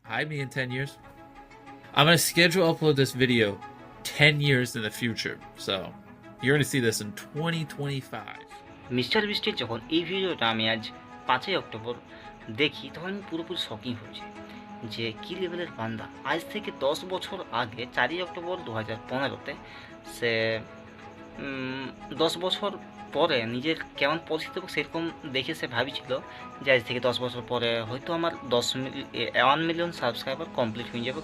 hide me in 10 years. I'm going to schedule upload this video 10 years in the future. So you're going to see this in 2025. Mister বিস্টের যখন এই ভিডিওটা আমি আজ 5ই October দেখি তখন আমি পুরোপুরি শকিং হয়েছি যে কী লেভেলের বান্দা। আজ থেকে 10 বছর আগে 4ই অক্টোবর 2015-তে সে 10 বছর পরে নিজের কেমন পরিস্থিতি হবে সেরকম দেখে সে ভাবিছিল যে আজ থেকে 10 বছর পরে হয়তো আমার 1 মিলিয়ন সাবস্ক্রাইবার কমপ্লিট হয়ে যাবে।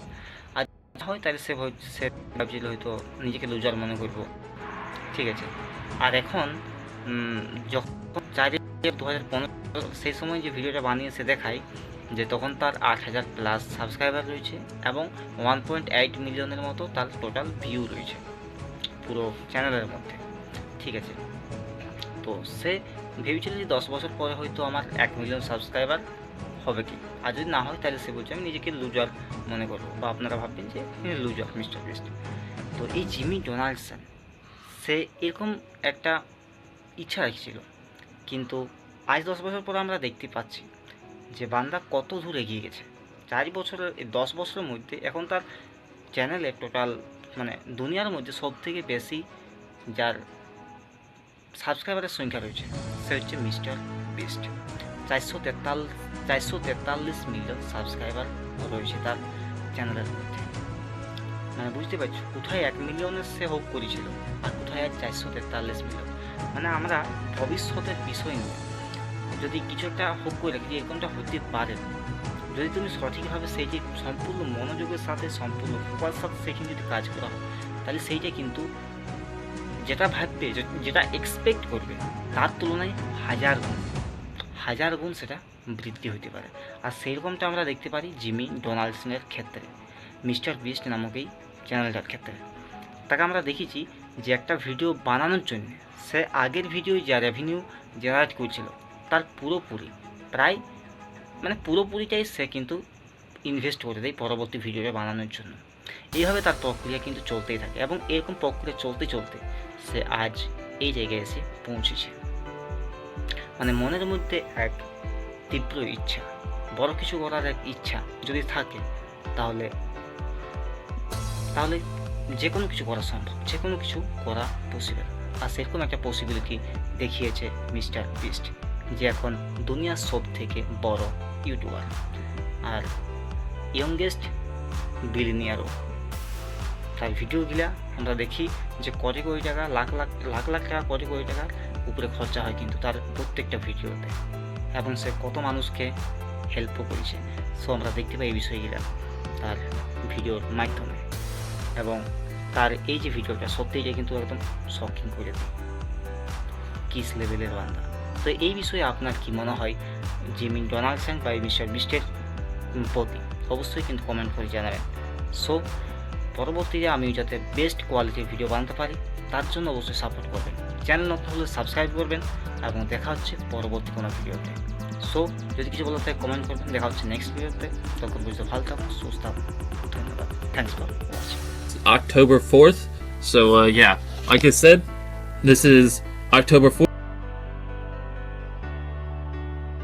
আর হয় তাহলে সে ভাবছিল হয়তো নিজেকে লুজার মনে করবো, ঠিক আছে। আর এখন যখন 4 2015 সেই সময় যে ভিডিওটা বানিয়ে সে দেখায় যে তখন তার 8000 প্লাস সাবস্ক্রাইবার রয়েছে এবং 1.8 মিলিয়নের মতো তার টোটাল ভিউ রয়েছে পুরো চ্যানেলের মধ্যে, ঠিক আছে। তো সে ভেবেছিল যে 10 বছর পরে হয়তো আমার 1 মিলিয়ন সাবস্ক্রাইবার হবে কি, আর যদি না হয় তাহলে সে বলছে আমি নিজেকে লুজার মনে করবো, বা আপনারা ভাববেন যে লুজার মিস্টার বিস্ট। তো এই জিমি ডোনাল্ডসন সে এরকম একটা ইচ্ছা রাখছিল, কিন্তু আজ 10 বছর পর আমরা দেখতে পাচ্ছি যে বান্দা কত দূর এগিয়ে গেছে। 10 বছরের মধ্যে এখন তার চ্যানেলে টোটাল মানে দুনিয়ার মধ্যে সবথেকে বেশি যার সাবস্ক্রাইবারের সংখ্যা রয়েছে সে হচ্ছে মিস্টার বিস্ট। 443 মিলিয়ন সাবস্ক্রাইবার রয়েছে তার চ্যানেলের মধ্যে। মানে বুঝতে পারছো কোথায় 1 মিলিয়নের সে হোপ করেছিল আর কোথায় আজ 443 মিলিয়ন। মানে আমরা ভবিষ্যতের বিষয় নিয়ে যদি কিছু একটা হোপ করে রাখি যে এরকমটা হতে পারে, যদি তুমি সঠিকভাবে সেইটি সম্পূর্ণ মনোযোগের সাথে সম্পূর্ণ ফোকাসের সাথে সেখানে যদি কাজ করা হয় তাহলে সেইটা কিন্তু যেটা ভাববে যেটা এক্সপেক্ট করবে তার তুলনায় হাজার গুণ সেটা বৃদ্ধি হতে পারে। আর সেইরকমটা আমরা দেখতে পারি জিমি ডোনাল্ডসনের ক্ষেত্রে, মিস্টার বিস্ট নামক এই চ্যানেলটার ক্ষেত্রে। তাকে আমরা দেখেছি যে একটা ভিডিও বানানোর জন্য সে আগের ভিডিও যা রেভিনিউ জেনারেট করছিল তার পুরোপুরিটাই সে কিন্তু ইনভেস্ট করে দেয় পরবর্তী ভিডিওটা বানানোর জন্য। এইভাবে তার প্রক্রিয়া কিন্তু চলতেই থাকে এবং এরকম প্রক্রিয়া চলতে চলতে সে আজ এই জায়গায় এসে পৌঁছেছে। মানে মনের মধ্যে এক তীব্র ইচ্ছা, বড় কিছু করার এক ইচ্ছা যদি থাকে তাহলে যে কোনো কিছু করা সম্ভব, যে কোনো কিছু করা পসিবল। আর সেরকম একটা পসিবিলিটি দেখিয়েছে মিস্টার বিস্ট, যে এখন দুনিয়ার সব থেকে বড় ইউটিউবার আর ইয়ংগেস্ট বিলিনিয়ারও। তার ভিডিওগুলা আমরা দেখি যে কোটি টাকা লাখ টাকা কোটি টাকার উপরে খরচা হয় কিন্তু তার প্রত্যেকটা ভিডিওতে, এবং সে কত মানুষকে হেল্পও করেছে। সো আমরা দেখতে পাই এই বিষয়গুলা তার ভিডিওর মাধ্যমে, এবং তার এই যে ভিডিওটা সত্যিই কিন্তু একদম শকিং করে দেয় কিস লেভেলের বান্দা। তো এই বিষয়ে আপনার কি মনে হয় জিমি ডোনাল্ডসন বা মিস্টার বিস্টের প্রতি অবশ্যই কিন্তু কমেন্ট করে জানাবেন। সো পরবর্তীতে আমি যাতে বেস্ট কোয়ালিটির ভিডিও বানাতে পারি তার জন্য অবশ্যই সাপোর্ট করবেন, চ্যানেল নতুন হলে সাবস্ক্রাইব করবেন, এবং দেখা হচ্ছে পরবর্তী কোনো ভিডিওতে। সো যদি কিছু বলার থাকে কমেন্ট করবেন, দেখা হচ্ছে নেক্সট ভিডিওতে। তখন বুঝতে ভালো থাকুন, সুস্থ থাকুন, ধন্যবাদ। Thanks for watching. October 4th. So yeah, like I said, this is October 4th.